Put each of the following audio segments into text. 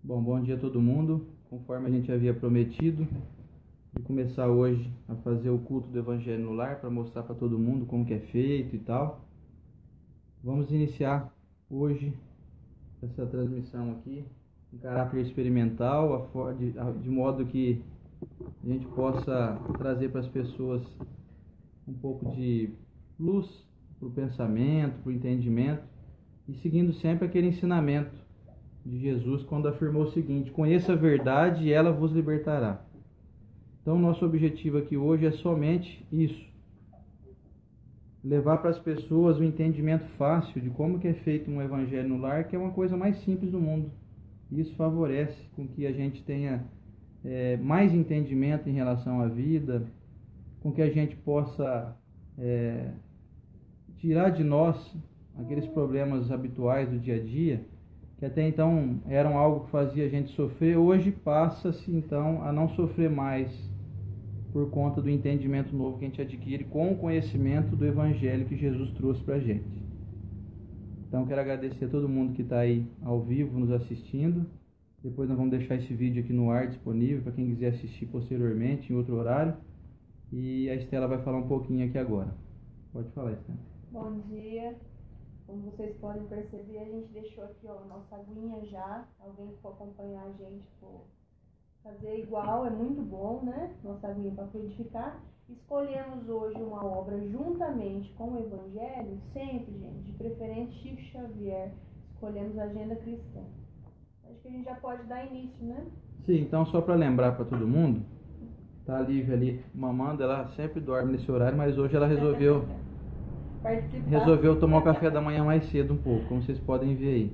Bom dia a todo mundo. Conforme a gente havia prometido, de começar hoje a fazer o culto do Evangelho no lar para mostrar para todo mundo como que é feito e tal. Vamos iniciar hoje essa transmissão aqui em caráter experimental, de modo que a gente possa trazer para as pessoas um pouco de luz para o pensamento, para o entendimento, e seguindo sempre aquele ensinamento de Jesus quando afirmou o seguinte: conheça a verdade e ela vos libertará. Então nosso objetivo aqui hoje é somente isso: levar para as pessoas o entendimento fácil de como que é feito um evangelho no lar, que é uma coisa mais simples do mundo. Isso favorece com que a gente tenha mais entendimento em relação à vida, com que a gente possa tirar de nós aqueles problemas habituais do dia a dia, que até então eram algo que fazia a gente sofrer. Hoje passa-se então a não sofrer mais por conta do entendimento novo que a gente adquire com o conhecimento do Evangelho que Jesus trouxe para a gente. Então quero agradecer a todo mundo que está aí ao vivo nos assistindo. Depois nós vamos deixar esse vídeo aqui no ar disponível para quem quiser assistir posteriormente em outro horário. E a Estela vai falar um pouquinho aqui agora. Pode falar, Estela. Bom dia. Como vocês podem perceber, a gente deixou aqui a nossa aguinha já. Alguém que for acompanhar a gente for fazer igual, é muito bom, né? Nossa aguinha para fluidificar. Escolhemos hoje uma obra juntamente com o Evangelho, sempre, gente, de preferência Chico Xavier. Escolhemos a Agenda Cristã. Acho que a gente já pode dar início, né? Sim, então só para lembrar para todo mundo, tá a Lívia ali mamando, ela sempre dorme nesse horário, mas hoje ela resolveu tomar o café da manhã mais cedo um pouco, como vocês podem ver aí.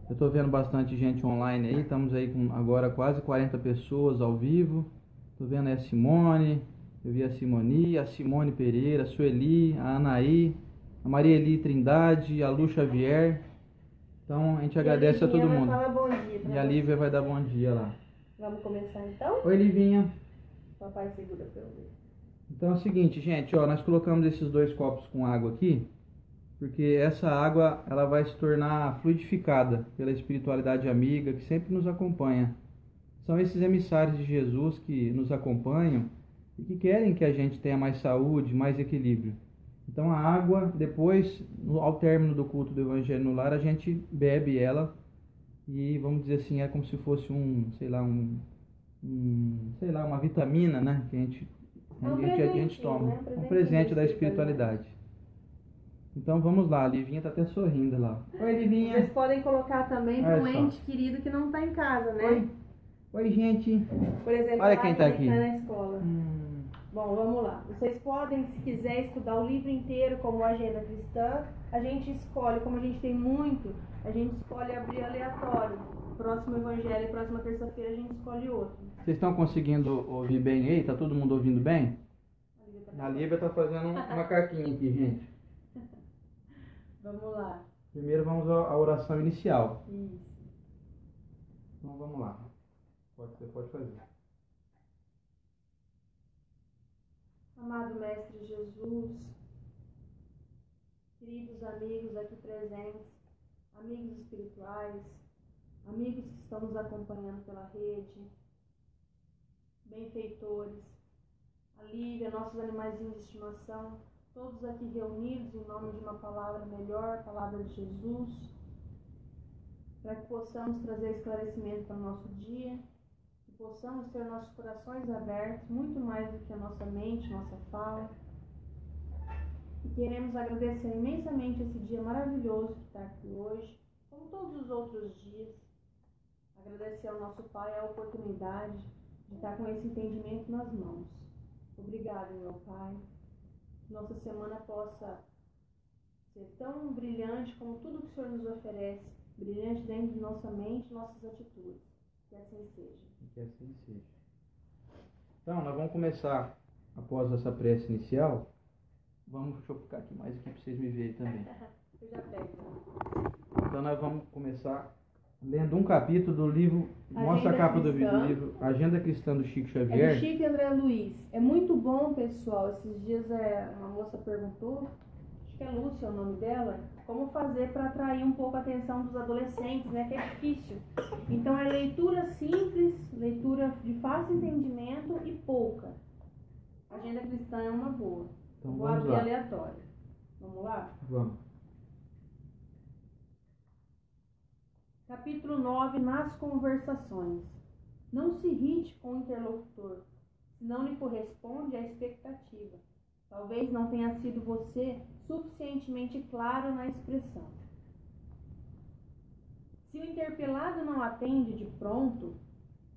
Eu estou vendo bastante gente online aí, estamos aí com agora quase 40 pessoas ao vivo. Estou vendo aí a Simone, eu vi a Simoni, a Simone Pereira, a Sueli, a Anaí, a Maria Eli Trindade, a Lu Xavier. Então a gente agradece a todo mundo. Bom dia e a Lívia vai dar bom dia lá. Vamos começar então? Oi, Livinha. Papai segura pra eu ver. Então é o seguinte, gente, nós colocamos esses 2 copos com água aqui, porque essa água ela vai se tornar fluidificada pela espiritualidade amiga que sempre nos acompanha. São esses emissários de Jesus que nos acompanham e que querem que a gente tenha mais saúde, mais equilíbrio. Então a água, depois, ao término do culto do Evangelho no lar, a gente bebe ela e, vamos dizer assim, é como se fosse uma vitamina, né, que a gente toma, né? Um presente da espiritualidade. Então vamos lá, a Livinha tá até sorrindo lá. Oi, Livinha. Vocês podem colocar também para um ente querido que não está em casa, né? Oi, gente. Por exemplo, olha quem tá aqui. Tá na escola. Bom, vamos lá. Vocês podem, se quiser, estudar o livro inteiro como Agenda Cristã. A gente escolhe, como a gente tem muito, a gente escolhe abrir aleatório. Próximo Evangelho, próxima terça-feira, a gente escolhe outro. Vocês estão conseguindo ouvir bem aí? Tá todo mundo ouvindo bem? A Lívia tá fazendo uma caquinha aqui, gente. Vamos lá. Primeiro vamos à oração inicial. Isso. Então vamos lá. Você pode fazer. Amado Mestre Jesus, queridos amigos aqui presentes, amigos espirituais, amigos que estão nos acompanhando pela rede, benfeitores, a Lívia, nossos animaizinhos de estimação, todos aqui reunidos em nome de uma palavra melhor, a palavra de Jesus, para que possamos trazer esclarecimento para o nosso dia, que possamos ter nossos corações abertos, muito mais do que a nossa mente, nossa fala. E queremos agradecer imensamente esse dia maravilhoso que está aqui hoje, como todos os outros dias. Agradecer ao nosso Pai a oportunidade de estar com esse entendimento nas mãos. Obrigado, meu Pai. Que nossa semana possa ser tão brilhante como tudo que o Senhor nos oferece, brilhante dentro de nossa mente e nossas atitudes. Que assim seja. Que assim seja. Então, nós vamos começar, após essa prece inicial, deixa eu ficar aqui mais aqui para vocês me verem também. Eu já pego. Então nós vamos começar lendo um capítulo do livro, mostra a capa do livro, Agenda Cristã do Chico Xavier. É do Chico e André Luiz. É muito bom, pessoal. Esses dias uma moça perguntou, acho que é Lúcia o nome dela, como fazer para atrair um pouco a atenção dos adolescentes, né, que é difícil. Então é leitura simples, leitura de fácil entendimento e pouca. Agenda cristã é uma boa. Então, vou vamos abrir lá. aleatório. Vamos lá? Vamos. Capítulo 9, nas conversações. Não se irrite com o interlocutor, se não lhe corresponde à expectativa. Talvez não tenha sido você suficientemente claro na expressão. Se o interpelado não atende de pronto,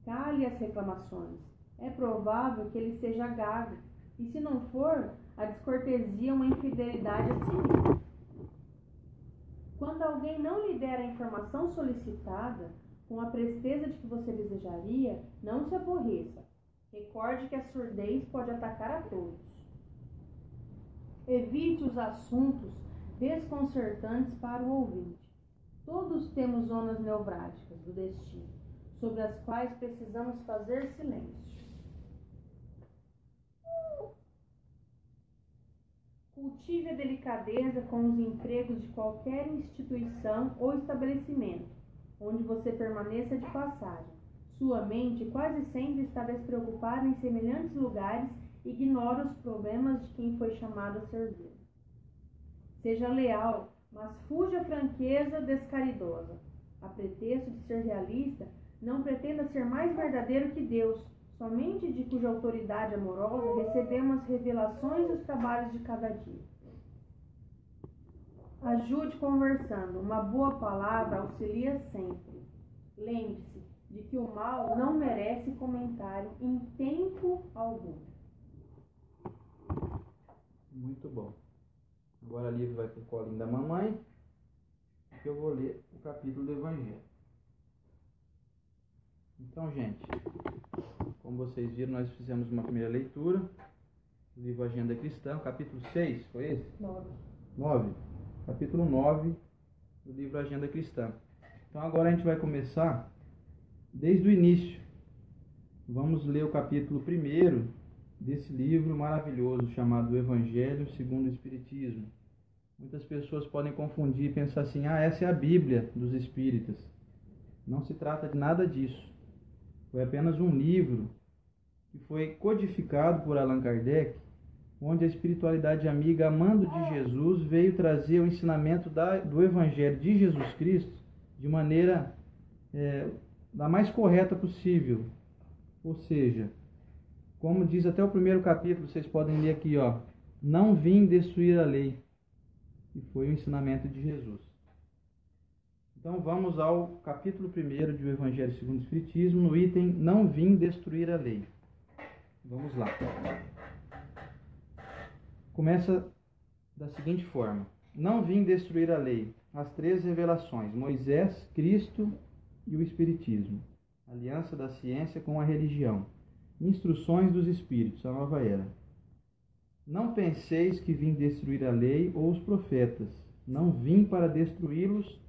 cale as reclamações. É provável que ele seja gago, e se não for, a descortesia é uma infidelidade a si mesmo. Quando alguém não lhe der a informação solicitada, com a presteza de que você desejaria, não se aborreça. Recorde que a surdez pode atacar a todos. Evite os assuntos desconcertantes para o ouvinte. Todos temos zonas nevrálgicas do destino, sobre as quais precisamos fazer silêncio. Cultive a delicadeza com os empregos de qualquer instituição ou estabelecimento, onde você permaneça de passagem. Sua mente quase sempre está despreocupada em semelhantes lugares e ignora os problemas de quem foi chamado a servir. Seja leal, mas fuja a franqueza descaridosa. A pretexto de ser realista, não pretenda ser mais verdadeiro que Deus, somente de cuja autoridade amorosa recebemos as revelações dos trabalhos de cada dia. Ajude conversando. Uma boa palavra auxilia sempre. Lembre-se de que o mal não merece comentário em tempo algum. Muito bom. Agora a Lívia vai para o colinho da mamãe, que eu vou ler o capítulo do Evangelho. Então, gente, como vocês viram, nós fizemos uma primeira leitura do livro Agenda Cristã, capítulo 6, foi esse? 9. Capítulo 9 do livro Agenda Cristã. Então agora a gente vai começar desde o início. Vamos ler o capítulo 1 desse livro maravilhoso chamado Evangelho segundo o Espiritismo. Muitas pessoas podem confundir e pensar assim, essa é a Bíblia dos Espíritas. Não se trata de nada disso. Foi apenas um livro que foi codificado por Allan Kardec, onde a espiritualidade amiga amando de Jesus veio trazer o ensinamento do Evangelho de Jesus Cristo de maneira da mais correta possível. Ou seja, como diz até o primeiro capítulo, vocês podem ler aqui, não vim destruir a lei, que foi o ensinamento de Jesus. Então vamos ao capítulo 1 do Evangelho segundo o Espiritismo, no item não vim destruir a lei. Vamos lá. Começa da seguinte forma: não vim destruir a lei, as 3 revelações, Moisés, Cristo e o Espiritismo, aliança da ciência com a religião, instruções dos Espíritos, a nova era. Não penseis que vim destruir a lei ou os profetas, não vim para destruí-los,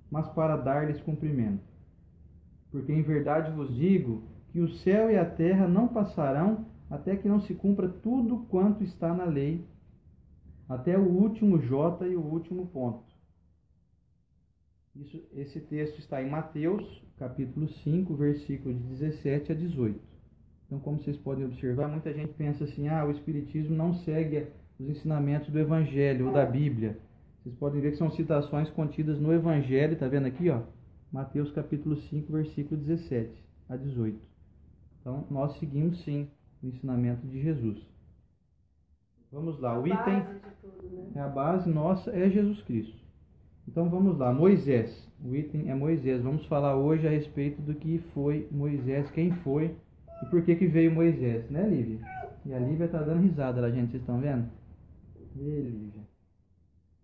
mas para dar-lhes cumprimento. Porque em verdade vos digo que o céu e a terra não passarão até que não se cumpra tudo quanto está na lei, até o último J e o último ponto. Esse texto está em Mateus, capítulo 5, versículo de 17 a 18. Então, como vocês podem observar, muita gente pensa assim, o Espiritismo não segue os ensinamentos do Evangelho ou da Bíblia. Vocês podem ver que são citações contidas no Evangelho, está vendo aqui, Mateus capítulo 5, versículo 17 a 18. Então, nós seguimos sim o ensinamento de Jesus. Vamos lá, o item, a base nossa é Jesus Cristo. Então vamos lá, Moisés, o item é Moisés. Vamos falar hoje a respeito do que foi Moisés, quem foi e por que veio Moisés, né, Lívia? E a Lívia está dando risada lá, gente, vocês estão vendo? Lívia.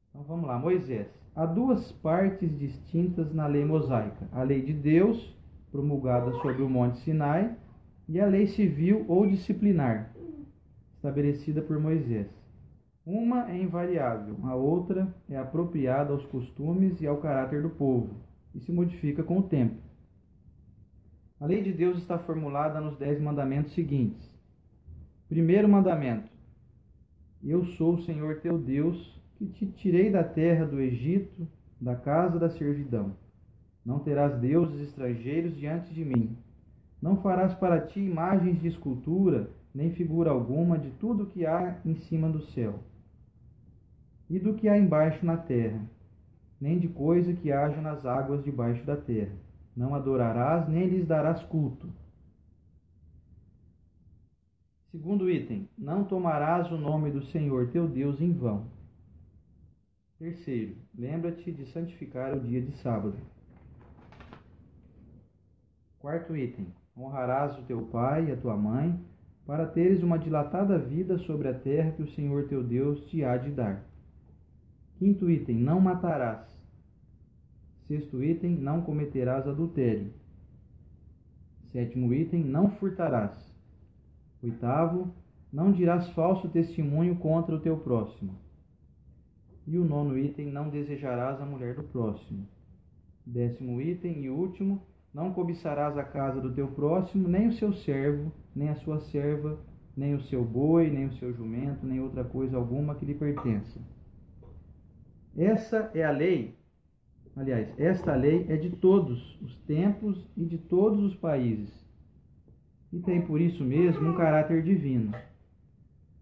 Então vamos lá, Moisés. Há 2 partes distintas na lei mosaica: a lei de Deus, promulgada sobre o Monte Sinai, e a lei civil ou disciplinar, estabelecida por Moisés. Uma é invariável, a outra é apropriada aos costumes e ao caráter do povo, e se modifica com o tempo. A lei de Deus está formulada nos 10 mandamentos seguintes. Primeiro mandamento: Eu sou o Senhor teu Deus, que te tirei da terra do Egito, da casa da servidão. Não terás deuses estrangeiros diante de mim. Não farás para ti imagens de escultura, nem figura alguma de tudo que há em cima do céu, e do que há embaixo na terra, nem de coisa que haja nas águas debaixo da terra. Não adorarás, nem lhes darás culto. Segundo item, não tomarás o nome do Senhor teu Deus em vão. Terceiro, lembra-te de santificar o dia de sábado. Quarto item, honrarás o teu pai e a tua mãe, para teres uma dilatada vida sobre a terra que o Senhor teu Deus te há de dar. Quinto item, não matarás. Sexto item, não cometerás adultério. Sétimo item, não furtarás. Oitavo, não dirás falso testemunho contra o teu próximo. E o nono item, não desejarás a mulher do próximo. 10º item e último, não cobiçarás a casa do teu próximo, nem o seu servo, nem a sua serva, nem o seu boi, nem o seu jumento, nem outra coisa alguma que lhe pertença. Essa é a lei. Aliás, esta lei é de todos os tempos e de todos os países, e tem por isso mesmo um caráter divino.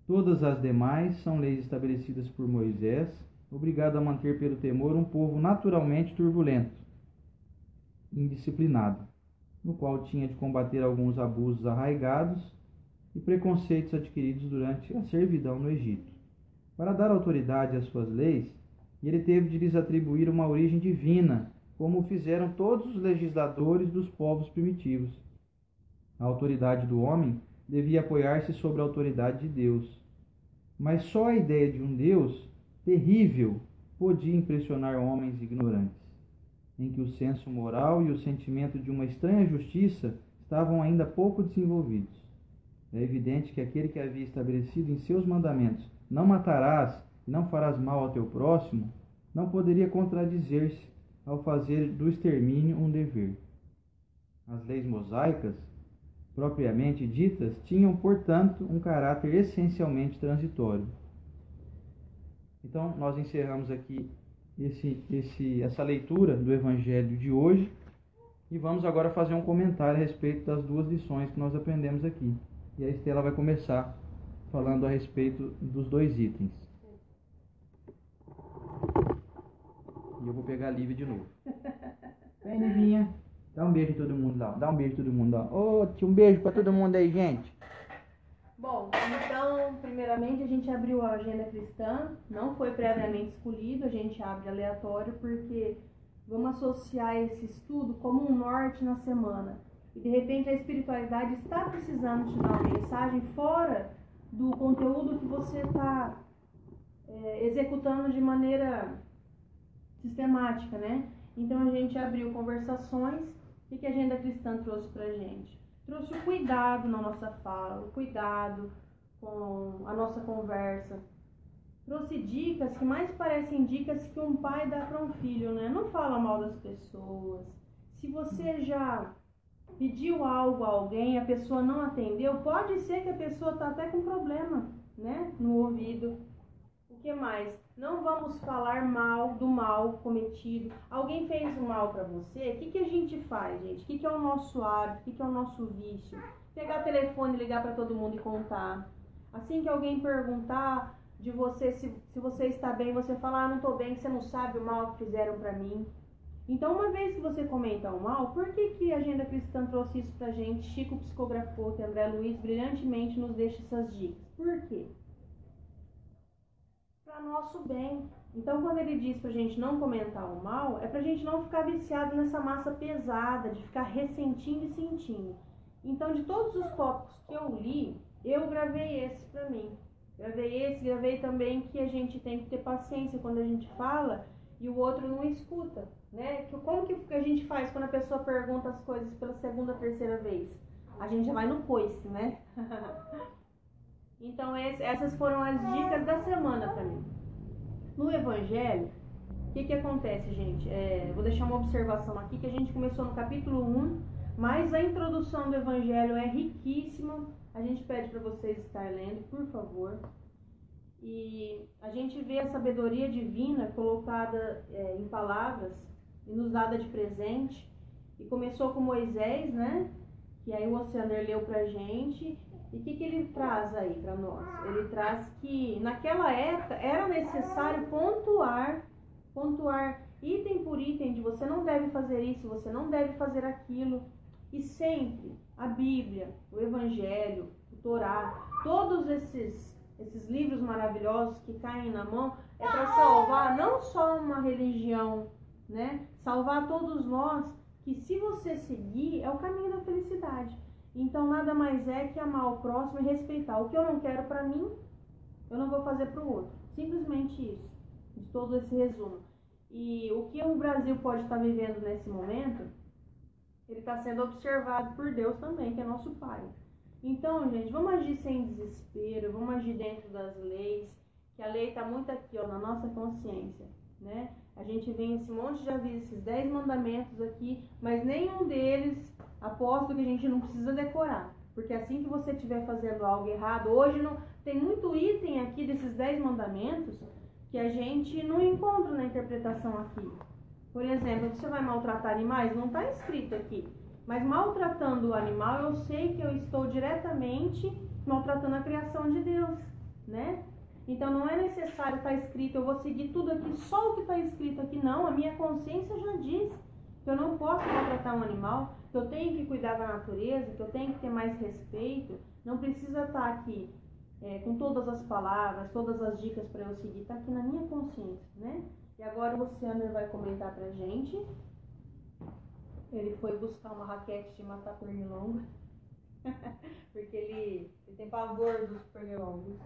Todas as demais são leis estabelecidas por Moisés, obrigado a manter pelo temor um povo naturalmente turbulento, indisciplinado, no qual tinha de combater alguns abusos arraigados e preconceitos adquiridos durante a servidão no Egito. Para dar autoridade às suas leis, ele teve de lhes atribuir uma origem divina, como fizeram todos os legisladores dos povos primitivos. A autoridade do homem devia apoiar-se sobre a autoridade de Deus. Mas só a ideia de um Deus terrível podia impressionar homens ignorantes, em que o senso moral e o sentimento de uma estranha justiça estavam ainda pouco desenvolvidos. É evidente que aquele que havia estabelecido em seus mandamentos: não matarás e não farás mal ao teu próximo, não poderia contradizer-se ao fazer do extermínio um dever. As leis mosaicas, propriamente ditas, tinham, portanto, um caráter essencialmente transitório. Então, nós encerramos aqui essa leitura do Evangelho de hoje e vamos agora fazer um comentário a respeito das duas lições que nós aprendemos aqui. E a Estela vai começar falando a respeito dos dois itens. E eu vou pegar a Lívia de novo. Vem, Livinha. Dá um beijo em todo mundo lá. Dá um beijo em todo mundo lá. Ô, um beijo pra todo mundo aí, gente. Bom, então, primeiramente a gente abriu a agenda cristã. Não foi previamente escolhido, a gente abre aleatório porque vamos associar esse estudo como um norte na semana. E de repente a espiritualidade está precisando te dar uma mensagem fora do conteúdo que você está executando de maneira sistemática, né? Então a gente abriu conversações. O que a agenda cristã trouxe pra gente? Trouxe o cuidado na nossa fala, o cuidado com a nossa conversa. Trouxe dicas que mais parecem dicas que um pai dá para um filho, né? Não fala mal das pessoas. Se você já pediu algo a alguém, a pessoa não atendeu, pode ser que a pessoa está até com problema, né? No ouvido. O que mais? Não vamos falar mal do mal cometido. Alguém fez um mal para você? O que a gente faz, gente? O que é o nosso hábito? O que é o nosso vício? Pegar o telefone, ligar para todo mundo e contar. Assim que alguém perguntar de você se você está bem, você fala: ah, não estou bem, você não sabe o mal que fizeram para mim. Então, uma vez que você comenta o mal, por que a Agenda Cristã trouxe isso pra gente? Chico psicografou, que André Luiz brilhantemente nos deixa essas dicas. Por quê? Para nosso bem. Então, quando ele diz pra gente não comentar o mal, é pra gente não ficar viciado nessa massa pesada, de ficar ressentindo e sentindo. Então, de todos os tópicos que eu li, eu gravei esse pra mim. Gravei também que a gente tem que ter paciência quando a gente fala e o outro não escuta, né? Como que a gente faz quando a pessoa pergunta as coisas pela segunda, terceira vez? A gente já vai no coice, né? Então, essas foram as dicas da semana para mim. No Evangelho, o que acontece, gente? Vou deixar uma observação aqui, que a gente começou no capítulo 1, mas a introdução do Evangelho é riquíssima. A gente pede para vocês estarem lendo, por favor. E a gente vê a sabedoria divina colocada em palavras e nos dada de presente. E começou com Moisés, né? Que aí o Oceaner leu pra gente. E o que ele traz aí para nós? Ele traz que naquela época era necessário pontuar item por item, de você não deve fazer isso, você não deve fazer aquilo. E sempre a Bíblia, o Evangelho, o Torá, todos esses livros maravilhosos que caem na mão, é para salvar não só uma religião, né? Salvar todos nós, que se você seguir é o caminho da felicidade. Então nada mais é que amar o próximo e respeitar. O que eu não quero para mim, eu não vou fazer para o outro. Simplesmente isso, de todo esse resumo. E o que o Brasil pode estar vivendo nesse momento, ele está sendo observado por Deus também, que é nosso Pai. Então, gente, vamos agir sem desespero, vamos agir dentro das leis, que a lei está muito aqui, ó, na nossa consciência, né? A gente vê esse monte de avisos, esses 10 mandamentos aqui, mas nenhum deles, aposto que a gente não precisa decorar. Porque assim que você estiver fazendo algo errado, hoje não tem muito item aqui desses 10 mandamentos que a gente não encontra na interpretação aqui. Por exemplo, você vai maltratar animais? Não está escrito aqui. Mas maltratando o animal, eu sei que eu estou diretamente maltratando a criação de Deus, né? Então não é necessário estar escrito, eu vou seguir tudo aqui, só o que está escrito aqui. Não, a minha consciência já diz que eu não posso maltratar um animal, que eu tenho que cuidar da natureza, que eu tenho que ter mais respeito. Não precisa estar aqui com todas as palavras, todas as dicas para eu seguir, está aqui na minha consciência, né? E agora o Luciano vai comentar pra gente. Ele foi buscar uma raquete de matar pernilongo, porque ele tem pavor dos pernilongos.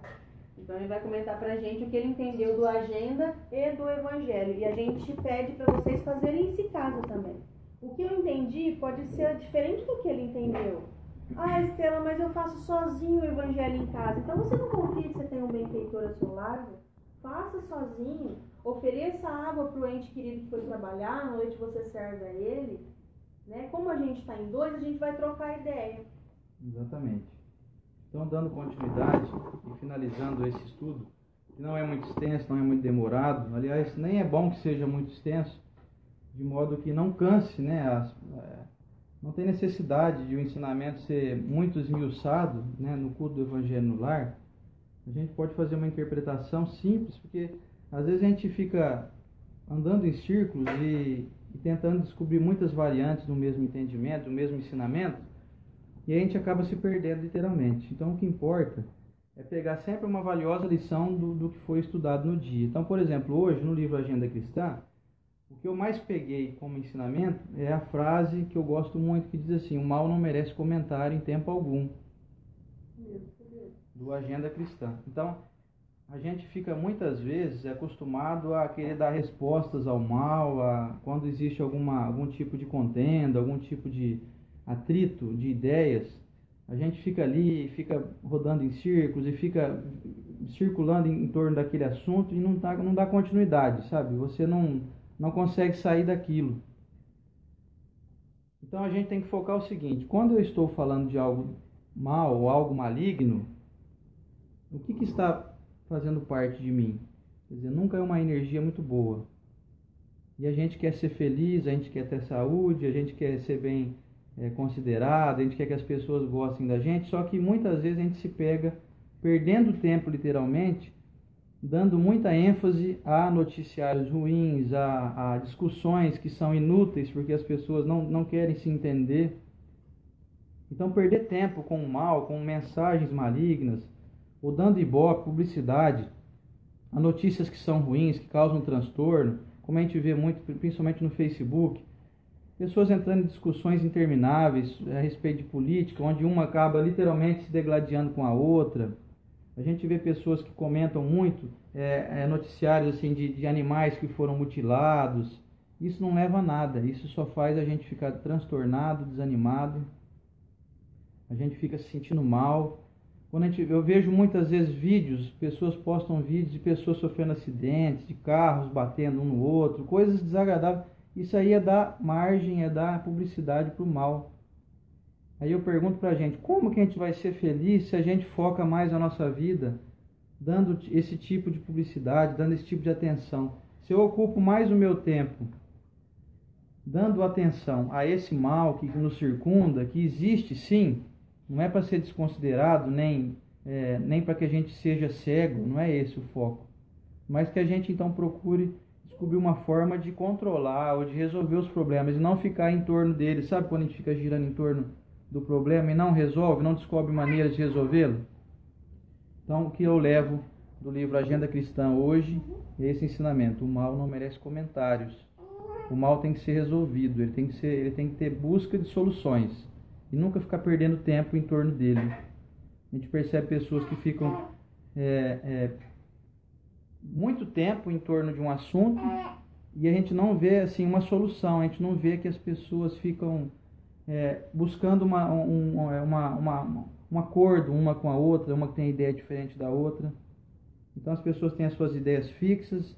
Então ele vai comentar pra gente o que ele entendeu do Agenda e do Evangelho. E a gente pede para vocês fazerem isso em casa também. O que eu entendi pode ser diferente do que ele entendeu. Ah, Estela, mas eu faço sozinho o Evangelho em casa. Então você não confia que você tem um benfeitor a seu lado? Faça sozinho. Ofereça água para o ente querido que foi trabalhar, à noite você serve a ele. Né? Como a gente está em dois, a gente vai trocar ideia. Exatamente. Então, dando continuidade e finalizando esse estudo, que não é muito extenso, não é muito demorado, aliás, nem é bom que seja muito extenso, de modo que não canse, né? Não tem necessidade de o ensinamento ser muito esmiuçado, né, no culto do Evangelho no lar. A gente pode fazer uma interpretação simples, porque às vezes a gente fica andando em círculos e tentando descobrir muitas variantes do mesmo entendimento, do mesmo ensinamento, e a gente acaba se perdendo literalmente. Então o que importa é pegar sempre uma valiosa lição do que foi estudado no dia. Então, por exemplo, hoje no livro Agenda Cristã, o que eu mais peguei como ensinamento é a frase que eu gosto muito, que diz assim: o mal não merece comentário em tempo algum, do Agenda Cristã. Então, a gente fica muitas vezes acostumado a querer dar respostas ao mal, quando existe algum tipo de contenda, algum tipo de atrito de ideias, a gente fica ali, fica rodando em círculos e fica circulando em torno daquele assunto e não dá continuidade, sabe? Você não consegue sair daquilo. Então a gente tem que focar o seguinte: quando eu estou falando de algo mal ou algo maligno, o que está fazendo parte de mim? Quer dizer, nunca é uma energia muito boa. E a gente quer ser feliz, a gente quer ter saúde, a gente quer ser bem considerado, a gente quer que as pessoas gostem da gente, só que muitas vezes a gente se pega perdendo tempo literalmente, dando muita ênfase a noticiários ruins, a discussões que são inúteis porque as pessoas não querem se entender. Então perder tempo com o mal, com mensagens malignas, ou dando ibope, publicidade, a notícias que são ruins, que causam transtorno, como a gente vê muito, principalmente no Facebook, pessoas entrando em discussões intermináveis a respeito de política, onde uma acaba literalmente se degladiando com a outra. A gente vê pessoas que comentam muito noticiários assim, de animais que foram mutilados. Isso não leva a nada, isso só faz a gente ficar transtornado, desanimado, a gente fica se sentindo mal. Eu vejo muitas vezes vídeos, pessoas postam vídeos de pessoas sofrendo acidentes, de carros batendo um no outro, coisas desagradáveis. Isso aí é dar margem, é dar publicidade para o mal. Aí eu pergunto para a gente, como que a gente vai ser feliz se a gente foca mais a nossa vida dando esse tipo de publicidade, dando esse tipo de atenção, se eu ocupo mais o meu tempo dando atenção a esse mal que nos circunda, que existe sim, não é para ser desconsiderado, nem para que a gente seja cego, não é esse o foco, mas que a gente então procure descobrir uma forma de controlar ou de resolver os problemas e não ficar em torno deles. Sabe quando a gente fica girando em torno do problema e não resolve, não descobre maneiras de resolvê-lo? Então, o que eu levo do livro Agenda Cristã hoje é esse ensinamento: o mal não merece comentários. O mal tem que ser resolvido, ele tem que ter busca de soluções e nunca ficar perdendo tempo em torno dele. A gente percebe pessoas que ficam muito tempo em torno de um assunto e a gente não vê assim uma solução, a gente não vê que as pessoas ficam buscando um acordo uma com a outra, uma que tem ideia diferente da outra. Então as pessoas têm as suas ideias fixas,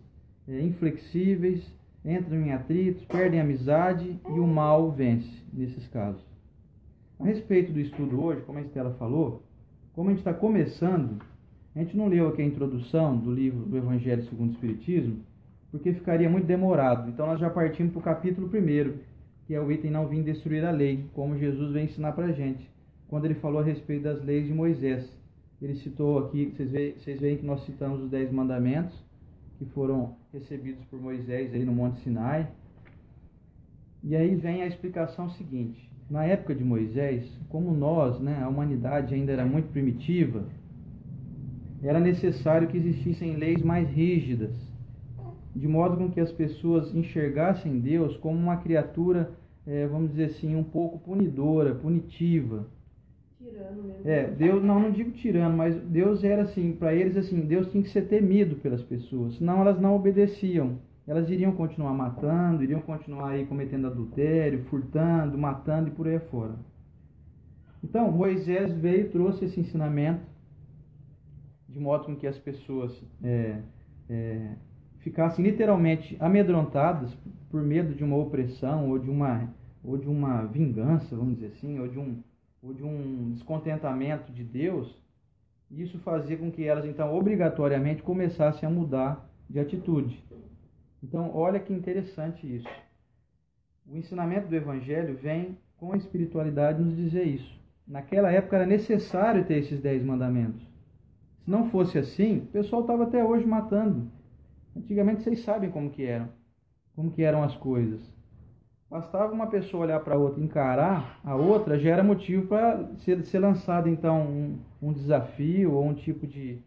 inflexíveis, entram em atritos, perdem a amizade e o mal vence nesses casos. A respeito do estudo hoje, como a Estela falou, como a gente está começando, a gente não leu aqui a introdução do livro do Evangelho segundo o Espiritismo, porque ficaria muito demorado. Então nós já partimos para o capítulo 1, que é o item não vim destruir a lei, como Jesus vem ensinar para a gente, quando ele falou a respeito das leis de Moisés. Ele citou aqui, vocês veem que nós citamos os 10 mandamentos, que foram recebidos por Moisés aí no Monte Sinai. E aí vem a explicação seguinte: na época de Moisés, como nós, a humanidade ainda era muito primitiva, era necessário que existissem leis mais rígidas, de modo com que as pessoas enxergassem Deus como uma criatura, vamos dizer assim, um pouco punidora, punitiva. Tirano mesmo. Deus, não digo tirano, mas Deus era assim, para eles assim, Deus tinha que ser temido pelas pessoas, senão elas não obedeciam. Elas iriam continuar matando, iriam continuar aí cometendo adultério, furtando, matando e por aí fora. Então, Moisés veio e trouxe esse ensinamento, de modo com que as pessoas ficassem literalmente amedrontadas por medo de uma opressão ou de uma vingança, vamos dizer assim, ou de um descontentamento de Deus. Isso fazia com que elas, então, obrigatoriamente começassem a mudar de atitude. Então, olha que interessante isso. O ensinamento do Evangelho vem com a espiritualidade nos dizer isso. Naquela época era necessário ter esses 10 mandamentos. Se não fosse assim, o pessoal estava até hoje matando. Antigamente vocês sabem como que eram as coisas. Bastava uma pessoa olhar para a outra, encarar a outra, já era motivo para ser lançado então um desafio ou um tipo de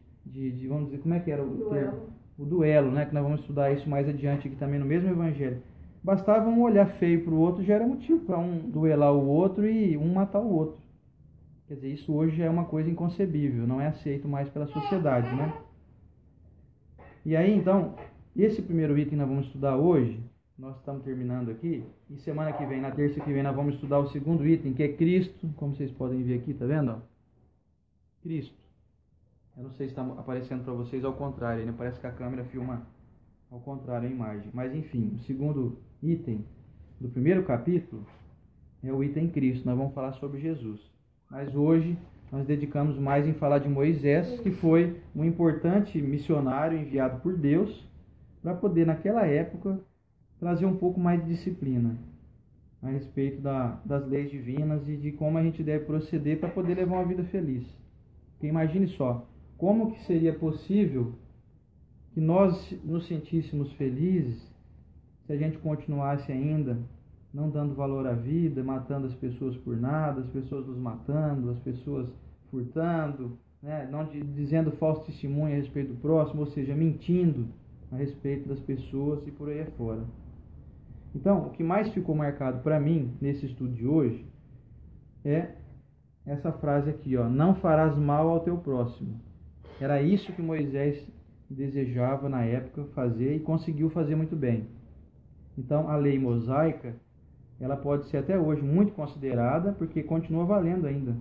vamos dizer, como é que era o termo? O duelo, que nós vamos estudar isso mais adiante aqui também no mesmo Evangelho. Bastava um olhar feio para o outro, já era motivo para um duelar o outro e um matar o outro. Quer dizer, isso hoje já é uma coisa inconcebível, não é aceito mais pela sociedade, E aí, então, esse primeiro item que nós vamos estudar hoje, nós estamos terminando aqui, e semana que vem, na terça que vem, nós vamos estudar o segundo item, que é Cristo, como vocês podem ver aqui, tá vendo? Cristo. Eu não sei se está aparecendo para vocês ao contrário, parece que a câmera filma ao contrário a imagem. Mas enfim, o segundo item do primeiro capítulo é o item Cristo. Nós vamos falar sobre Jesus. Mas hoje nós dedicamos mais em falar de Moisés, que foi um importante missionário enviado por Deus para poder, naquela época, trazer um pouco mais de disciplina a respeito das leis divinas e de como a gente deve proceder para poder levar uma vida feliz. Porque imagine só, como que seria possível que nós nos sentíssemos felizes se a gente continuasse ainda não dando valor à vida, matando as pessoas por nada, as pessoas nos matando, as pessoas furtando, não dizendo falso testemunho a respeito do próximo, ou seja, mentindo a respeito das pessoas e por aí afora. Então, o que mais ficou marcado para mim nesse estudo de hoje é essa frase aqui, não farás mal ao teu próximo. Era isso que Moisés desejava na época fazer e conseguiu fazer muito bem. Então, a lei mosaica, ela pode ser até hoje muito considerada, porque continua valendo ainda.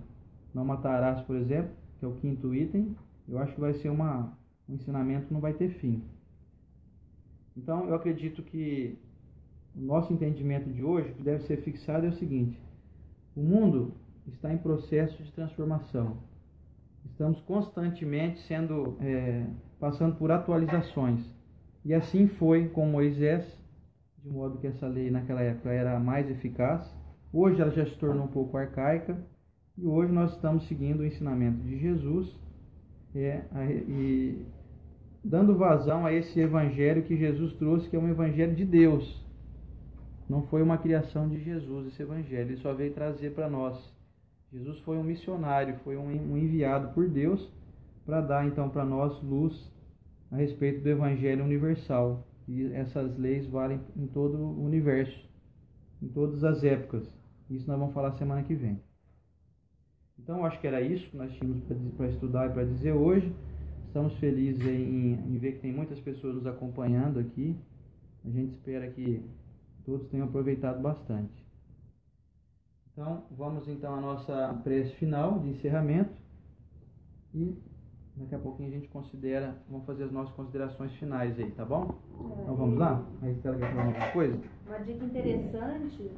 Não matarás, por exemplo, que é o 5º item, eu acho que vai ser um ensinamento que não vai ter fim. Então, eu acredito que o nosso entendimento de hoje, que deve ser fixado, é o seguinte: o mundo está em processo de transformação. estamos constantemente passando por atualizações. E assim foi com Moisés, de modo que essa lei naquela época era mais eficaz. Hoje ela já se tornou um pouco arcaica, e hoje nós estamos seguindo o ensinamento de Jesus e dando vazão a esse evangelho que Jesus trouxe, que é um evangelho de Deus. Não foi uma criação de Jesus esse evangelho, ele só veio trazer para nós. Jesus foi um missionário, foi um enviado por Deus para dar então para nós luz a respeito do evangelho universal. E essas leis valem em todo o universo, em todas as épocas. Isso nós vamos falar semana que vem. Então, eu acho que era isso que nós tínhamos para estudar e para dizer hoje. Estamos felizes em ver que tem muitas pessoas nos acompanhando aqui. A gente espera que todos tenham aproveitado bastante. Então, vamos então à nossa prece final de encerramento. E daqui a pouquinho a gente vamos fazer as nossas considerações finais aí, tá bom? Então vamos lá? A Estela quer falar alguma coisa? Uma dica interessante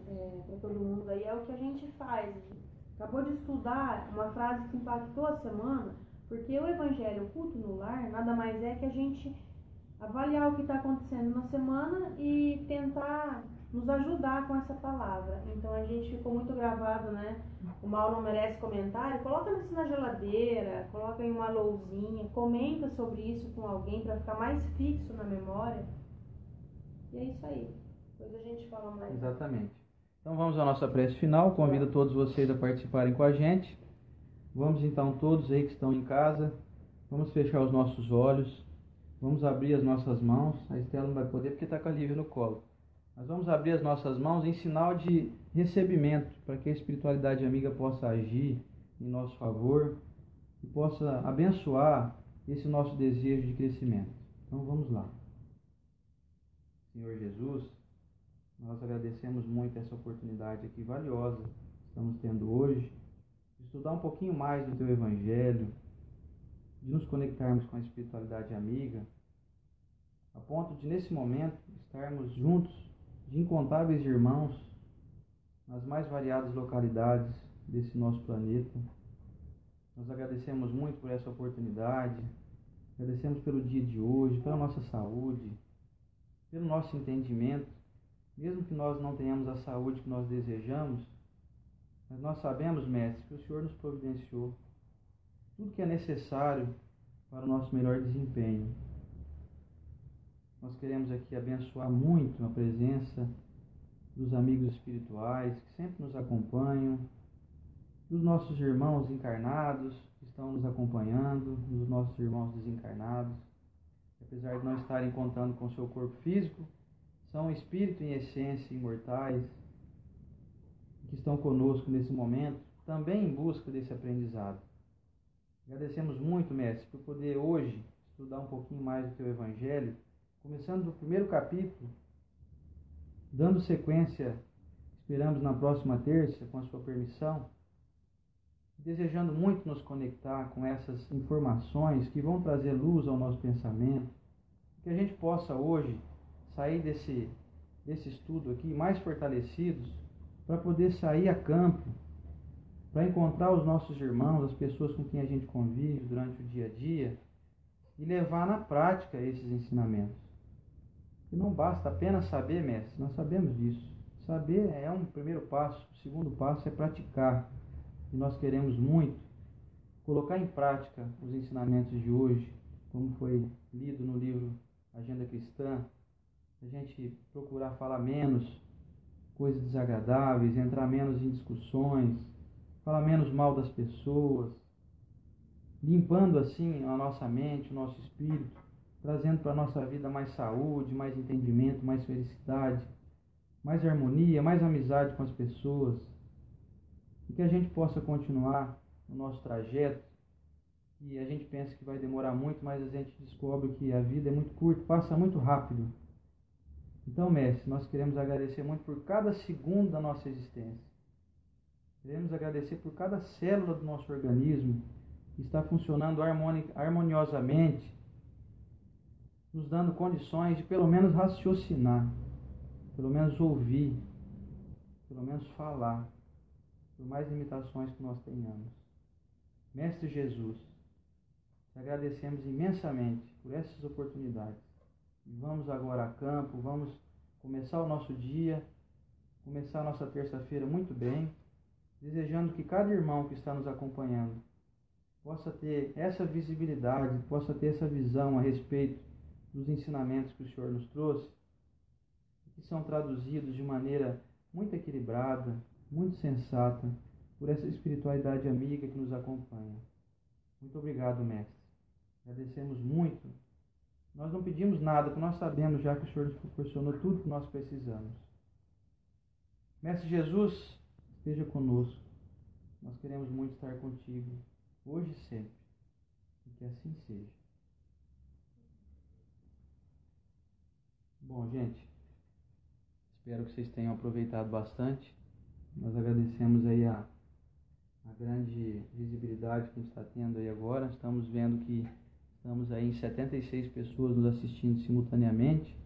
para todo mundo aí é o que a gente faz. Acabou de estudar uma frase que impactou a semana, porque o Evangelho, o culto no lar, nada mais é que a gente avaliar o que está acontecendo na semana e tentar nos ajudar com essa palavra. Então a gente ficou muito gravado, né? O mal não merece comentário. Coloca isso na geladeira, coloca em uma lousinha, comenta sobre isso com alguém para ficar mais fixo na memória. E é isso aí. Depois a gente fala mais. Exatamente. Então vamos à nossa prece final. Convido todos vocês a participarem com a gente. Vamos então todos aí que estão em casa, vamos fechar os nossos olhos, vamos abrir as nossas mãos. A Estela não vai poder porque está com a Lívia no colo. Mas vamos abrir as nossas mãos em sinal de recebimento, para que a espiritualidade amiga possa agir em nosso favor e possa abençoar esse nosso desejo de crescimento. Então vamos lá. Senhor Jesus, nós agradecemos muito essa oportunidade aqui valiosa que estamos tendo hoje, de estudar um pouquinho mais do Teu Evangelho, de nos conectarmos com a espiritualidade amiga, a ponto de, nesse momento, estarmos juntos de incontáveis irmãos nas mais variadas localidades desse nosso planeta. Nós agradecemos muito por essa oportunidade, agradecemos pelo dia de hoje, pela nossa saúde, pelo nosso entendimento, mesmo que nós não tenhamos a saúde que nós desejamos, mas nós sabemos, Mestre, que o Senhor nos providenciou tudo que é necessário para o nosso melhor desempenho. Nós queremos aqui abençoar muito a presença dos amigos espirituais que sempre nos acompanham, dos nossos irmãos encarnados que estão nos acompanhando, dos nossos irmãos desencarnados. Apesar de não estarem contando com seu corpo físico, são espírito em essência imortais que estão conosco nesse momento, também em busca desse aprendizado. Agradecemos muito, Mestre, por poder hoje estudar um pouquinho mais do Teu Evangelho, começando do primeiro capítulo, dando sequência, esperamos na próxima terça, com a Sua permissão, desejando muito nos conectar com essas informações que vão trazer luz ao nosso pensamento, que a gente possa hoje sair desse estudo aqui mais fortalecidos, para poder sair a campo, para encontrar os nossos irmãos, as pessoas com quem a gente convive durante o dia a dia, e levar na prática esses ensinamentos. E não basta apenas saber, Mestre, nós sabemos disso. Saber é um primeiro passo, o segundo passo é praticar. E nós queremos muito colocar em prática os ensinamentos de hoje, como foi lido no livro Agenda Cristã, a gente procurar falar menos coisas desagradáveis, entrar menos em discussões, falar menos mal das pessoas, limpando assim a nossa mente, o nosso espírito, trazendo para a nossa vida mais saúde, mais entendimento, mais felicidade, mais harmonia, mais amizade com as pessoas, e que a gente possa continuar no nosso trajeto, e a gente pensa que vai demorar muito, mas a gente descobre que a vida é muito curta, passa muito rápido. Então, Mestre, nós queremos agradecer muito por cada segundo da nossa existência. Queremos agradecer por cada célula do nosso organismo que está funcionando harmoniosamente, nos dando condições de pelo menos raciocinar, pelo menos ouvir, pelo menos falar, por mais limitações que nós tenhamos. Mestre Jesus, Te agradecemos imensamente por essas oportunidades. E vamos agora a campo, vamos começar o nosso dia, começar a nossa terça-feira muito bem, desejando que cada irmão que está nos acompanhando possa ter essa visibilidade, possa ter essa visão a respeito dos ensinamentos que o Senhor nos trouxe, que são traduzidos de maneira muito equilibrada, muito sensata, por essa espiritualidade amiga que nos acompanha. Muito obrigado, Mestre. Agradecemos muito. Nós não pedimos nada, porque nós sabemos já que o Senhor nos proporcionou tudo que nós precisamos. Mestre Jesus, esteja conosco. Nós queremos muito estar contigo, hoje e sempre. E que assim seja. Bom, gente, espero que vocês tenham aproveitado bastante. Nós agradecemos aí a grande visibilidade que a gente está tendo aí agora. Estamos vendo que estamos aí em 76 pessoas nos assistindo simultaneamente.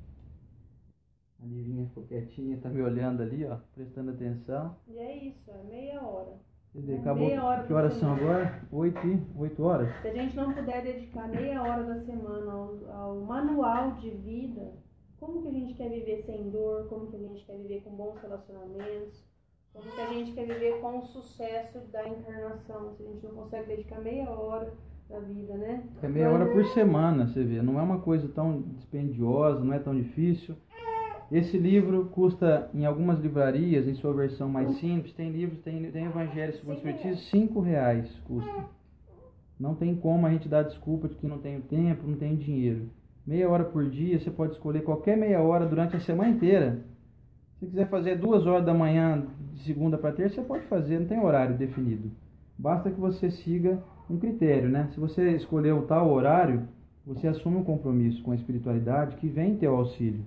A Livinha ficou quietinha, está me olhando ali, ó, prestando atenção. E é isso, é meia hora. Quer dizer, acabou. Meia hora Que horas da são semana. agora? 8 horas? Se a gente não puder dedicar meia hora da semana ao manual de vida, como que a gente quer viver sem dor, como que a gente quer viver com bons relacionamentos, como que a gente quer viver com o sucesso da encarnação, se a gente não consegue dedicar meia hora da vida, né? É meia hora por semana, você vê. Não é uma coisa tão dispendiosa, não é tão difícil. Esse livro custa, em algumas livrarias, em sua versão mais simples, tem livros, tem Evangelho segundo o Espiritismo, R$5 custa. Não tem como a gente dar desculpa de que não tem tempo, não tem dinheiro. Meia hora por dia, você pode escolher qualquer meia hora durante a semana inteira. Se quiser fazer 2 horas da manhã, de segunda para terça, você pode fazer, não tem horário definido. Basta que você siga um critério, né? Se você escolher o tal horário, você assume um compromisso com a espiritualidade que vem ter o auxílio.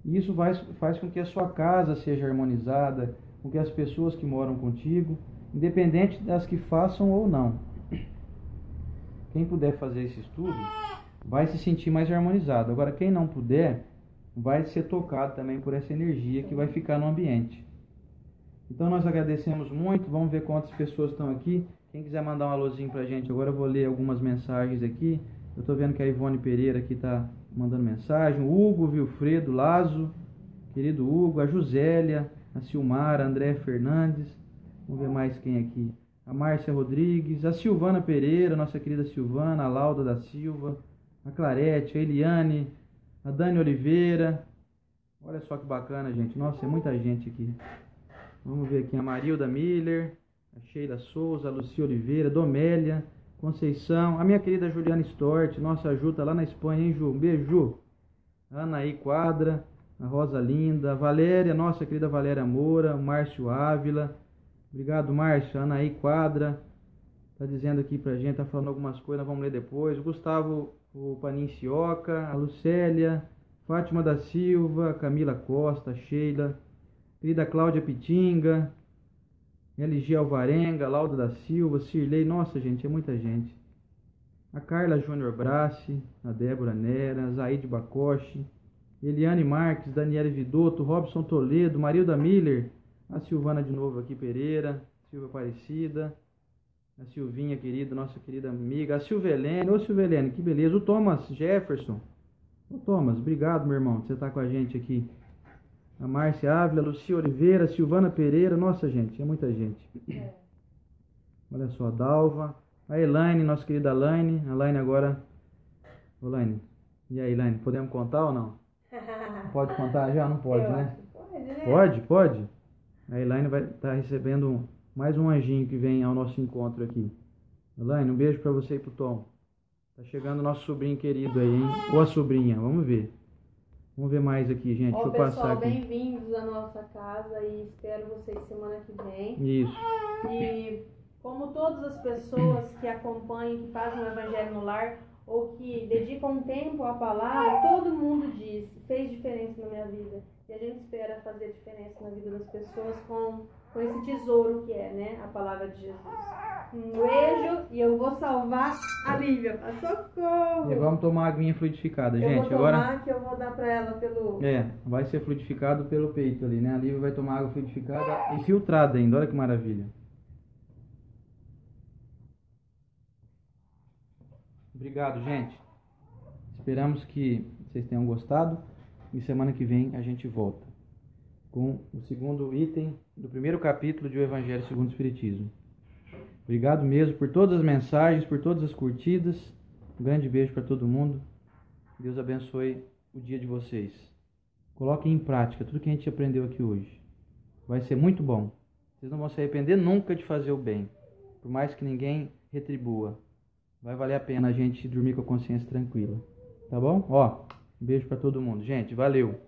E isso faz com que a sua casa seja harmonizada, com que as pessoas que moram contigo, independente das que façam ou não. Quem puder fazer esse estudo, vai se sentir mais harmonizado. Agora, quem não puder, vai ser tocado também por essa energia que vai ficar no ambiente. Então, nós agradecemos muito. Vamos ver quantas pessoas estão aqui. Quem quiser mandar um alôzinho pra gente, agora eu vou ler algumas mensagens aqui. Eu estou vendo que a Ivone Pereira aqui está mandando mensagem. O Hugo, Vilfredo, Lazo, querido Hugo, a Josélia, a Silmara, a André Fernandes. Vamos ver mais quem aqui. A Márcia Rodrigues, a Silvana Pereira, nossa querida Silvana, a Lauda da Silva, a Clarete, a Eliane, a Dani Oliveira. Olha só que bacana, gente. Nossa, é muita gente aqui. Vamos ver aqui a Marilda Miller, a Sheila Souza, a Lucia Oliveira, Domélia, Conceição, a minha querida Juliana Stort, nossa Ju tá lá na Espanha, hein, Ju? Um beijo, Ju. Anaí Quadra, a Rosa Linda, a Valéria, nossa querida Valéria Moura, o Márcio Ávila. Obrigado, Márcio. A Anaí Quadra tá dizendo aqui pra gente, tá falando algumas coisas, nós vamos ler depois. O Gustavo o Panincioca, a Lucélia, Fátima da Silva, Camila Costa, Sheila, querida Cláudia Pitinga, LG Alvarenga, Lauda da Silva, Cirlei, nossa gente, é muita gente. A Carla Júnior Brassi, a Débora Nera, a Zaide Bacoche, Eliane Marques, Daniela Vidotto, Robson Toledo, Marilda Miller, a Silvana de novo aqui, Pereira, Silvia Aparecida, a Silvinha querida, nossa querida amiga, a Silvelene, ô Silvelene, que beleza, o Thomas Jefferson, ô Thomas, obrigado meu irmão, você tá com a gente aqui. A Márcia Ávila, a Lucia Oliveira, a Silvana Pereira, nossa gente, é muita gente. Olha só, a Dalva, a Elaine, nossa querida Elaine, a Elaine agora, ô Elaine, e aí Elaine, podemos contar ou não? Pode contar já? Não pode, né? Pode, né? Pode. A Elaine vai estar recebendo mais um anjinho que vem ao nosso encontro aqui. Elaine, um beijo pra você e pro Tom. Tá chegando o nosso sobrinho querido aí, hein? Ou a sobrinha, vamos ver. Vamos ver mais aqui, gente. Ó, deixa eu pessoal, passar aqui. bem-vindos à nossa casa e espero vocês semana que vem. Isso. E como todas as pessoas que acompanham, que fazem o Evangelho no Lar, ou que dedicam tempo à palavra, todo mundo diz, fez diferença na minha vida. E a gente espera fazer diferença na vida das pessoas com esse tesouro que é, né, a palavra de Jesus. Um beijo e eu vou salvar a Lívia. Socorro! E vamos tomar uma aguinha fluidificada, Eu gente. vou tomar, Agora, que eu vou dar pra ela pelo... vai ser fluidificado pelo peito ali, né? A Lívia vai tomar água fluidificada e filtrada ainda. Olha que maravilha. Obrigado, gente. Esperamos que vocês tenham gostado e semana que vem a gente volta com o segundo item do primeiro capítulo de O Evangelho segundo o Espiritismo. Obrigado mesmo por todas as mensagens, por todas as curtidas. Um grande beijo para todo mundo. Deus abençoe o dia de vocês. Coloquem em prática tudo que a gente aprendeu aqui hoje. Vai ser muito bom. Vocês não vão se arrepender nunca de fazer o bem, por mais que ninguém retribua. Vai valer a pena a gente dormir com a consciência tranquila. Tá bom? Um beijo para todo mundo. Gente, valeu!